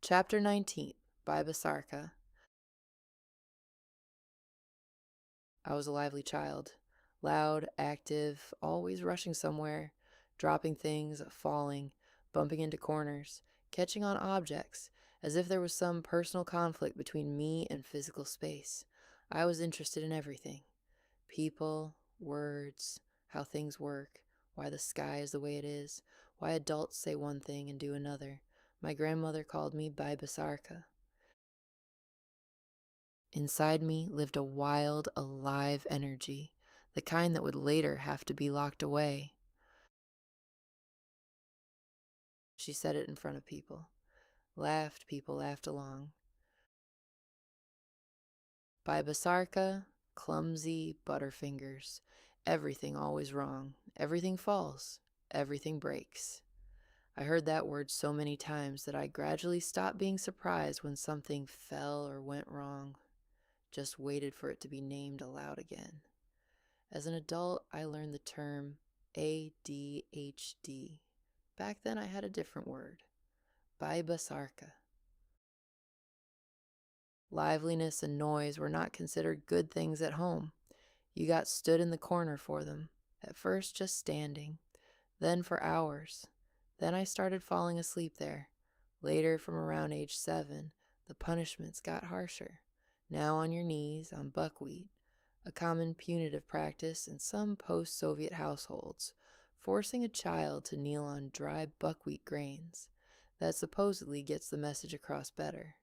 Chapter 19, Baibasarka. I was a lively child, loud, active, always rushing somewhere, dropping things, falling, bumping into corners, catching on objects, as if there was some personal conflict between me and physical space. I was interested in everything. People, words, how things work, why the sky is the way it is, why adults say one thing and do another. My grandmother called me Baibasarka. Inside me lived a wild, alive energy, the kind that would later have to be locked away. She said it in front of people. People laughed along. Baibasarka, clumsy butterfingers. Everything always wrong. Everything falls. Everything breaks. I heard that word so many times that I gradually stopped being surprised when something fell or went wrong. Just waited for it to be named aloud again. As an adult, I learned the term ADHD. Back then I had a different word, Baibasarka. Liveliness and noise were not considered good things at home. You got stood in the corner for them, at first just standing, then for hours. Then I started falling asleep there. Later, from around age 7, the punishments got harsher. Now on your knees on buckwheat, a common punitive practice in some post-Soviet households, forcing a child to kneel on dry buckwheat grains. That supposedly gets the message across better.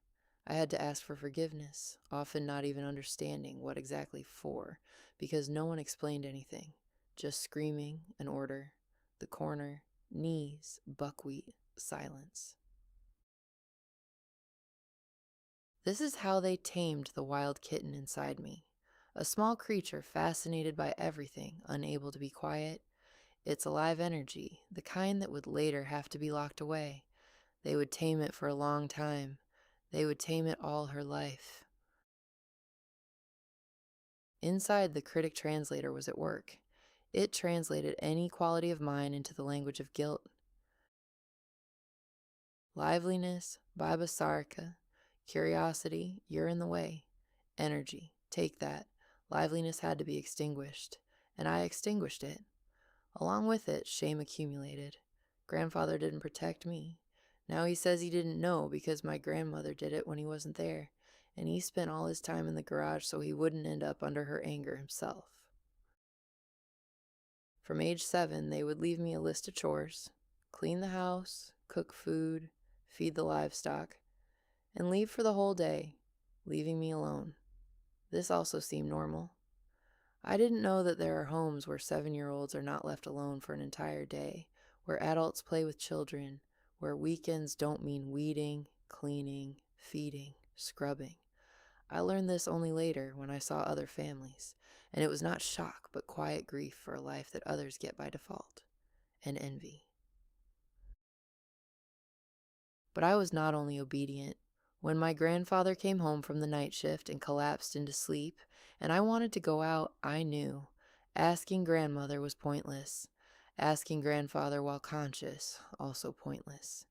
I had to ask for forgiveness, often not even understanding what exactly for, because no one explained anything. Just screaming, an order, the corner, knees, buckwheat, silence. This is how they tamed the wild kitten inside me. A small creature fascinated by everything, unable to be quiet. Its alive energy, the kind that would later have to be locked away. They would tame it for a long time. They would tame it all her life. Inside, the critic translator was at work. It translated any quality of mine into the language of guilt. Liveliness, Baibasarka. Curiosity, you're in the way. Energy, take that. Liveliness had to be extinguished, and I extinguished it. Along with it, shame accumulated. Grandfather didn't protect me. Now he says he didn't know because my grandmother did it when he wasn't there, and he spent all his time in the garage so he wouldn't end up under her anger himself. From age 7, they would leave me a list of chores: clean the house, cook food, feed the livestock, and leave for the whole day, leaving me alone. This also seemed normal. I didn't know that there are homes where 7-year-olds are not left alone for an entire day, where adults play with children, where weekends don't mean weeding, cleaning, feeding, scrubbing. I learned this only later when I saw other families, and it was not shock but quiet grief for a life that others get by default, and envy. But I was not only obedient. When my grandfather came home from the night shift and collapsed into sleep, and I wanted to go out, I knew. Asking grandmother was pointless. Asking grandfather while conscious, also pointless.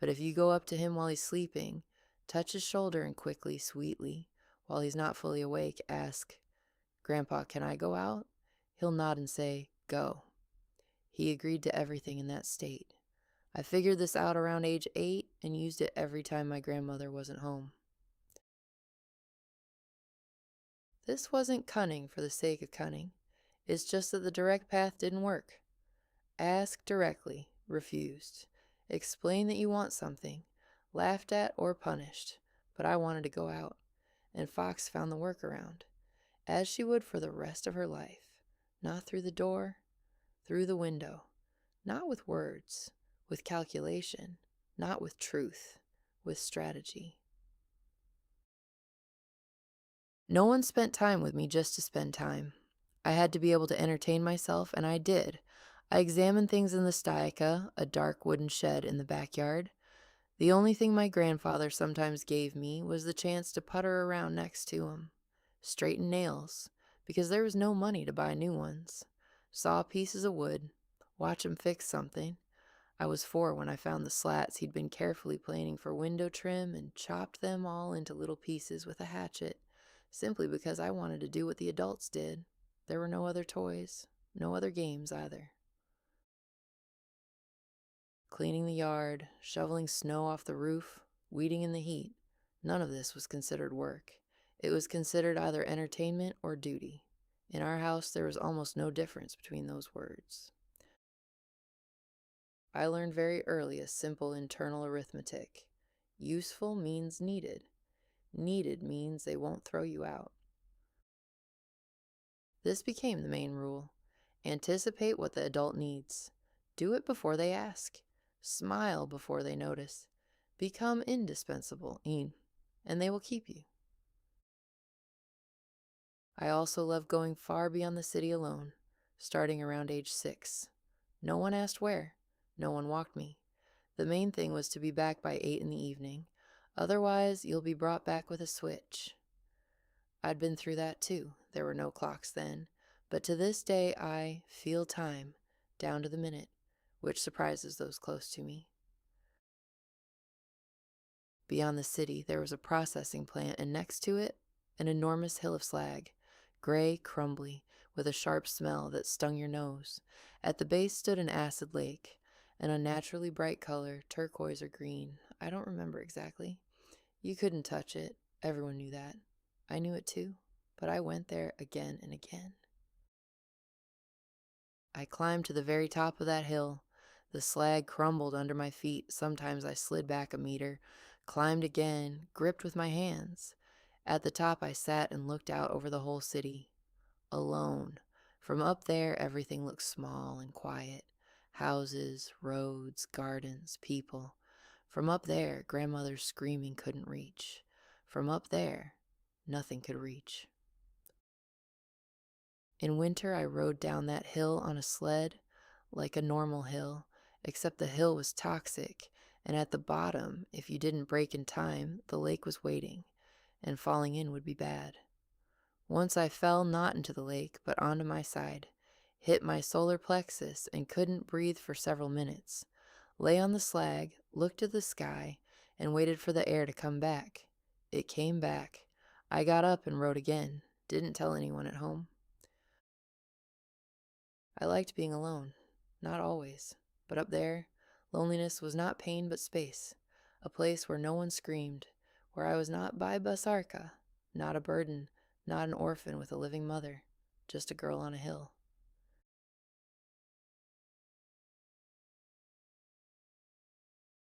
But if you go up to him while he's sleeping, touch his shoulder and quickly, sweetly, while he's not fully awake, ask, "Grandpa, can I go out?" He'll nod and say, "Go." He agreed to everything in that state. I figured this out around age 8 and used it every time my grandmother wasn't home. This wasn't cunning for the sake of cunning. It's just that the direct path didn't work. Ask directly, refused. Explain that you want something, laughed at or punished. But I wanted to go out, and Fox found the workaround, as she would for the rest of her life. Not through the door, through the window. Not with words, with calculation. Not with truth, with strategy. No one spent time with me just to spend time. I had to be able to entertain myself, and I did. I examined things in the Staika, a dark wooden shed in the backyard. The only thing my grandfather sometimes gave me was the chance to putter around next to him. Straighten nails, because there was no money to buy new ones. Saw pieces of wood, watch him fix something. I was 4 when I found the slats he'd been carefully planing for window trim and chopped them all into little pieces with a hatchet, simply because I wanted to do what the adults did. There were no other toys, no other games either. Cleaning the yard, shoveling snow off the roof, weeding in the heat, none of this was considered work. It was considered either entertainment or duty. In our house, there was almost no difference between those words. I learned very early a simple internal arithmetic. Useful means needed. Needed means they won't throw you out. This became the main rule. Anticipate what the adult needs. Do it before they ask. Smile before they notice. Become indispensable, and they will keep you. I also loved going far beyond the city alone, starting around age 6. No one asked where. No one walked me. The main thing was to be back by 8 in the evening. Otherwise, you'll be brought back with a switch. I'd been through that too. There were no clocks then. But to this day, I feel time, down to the minute, which surprises those close to me. Beyond the city, there was a processing plant, and next to it, an enormous hill of slag, gray, crumbly, with a sharp smell that stung your nose. At the base stood an acid lake, an unnaturally bright color, turquoise or green. I don't remember exactly. You couldn't touch it. Everyone knew that. I knew it too, but I went there again and again. I climbed to the very top of that hill. The slag crumbled under my feet. Sometimes I slid back a meter, climbed again, gripped with my hands. At the top I sat and looked out over the whole city. Alone. From up there, everything looked small and quiet. Houses, roads, gardens, people. From up there, grandmother's screaming couldn't reach. From up there, nothing could reach. In winter, I rode down that hill on a sled, like a normal hill, except the hill was toxic, and at the bottom, if you didn't brake in time, the lake was waiting, and falling in would be bad. Once I fell not into the lake, but onto my side, hit my solar plexus, and couldn't breathe for several minutes. Lay on the slag, looked at the sky, and waited for the air to come back. It came back. I got up and rode again. Didn't tell anyone at home. I liked being alone. Not always. But up there, loneliness was not pain but space. A place where no one screamed. Where I was not Baibasarka. Not a burden. Not an orphan with a living mother. Just a girl on a hill.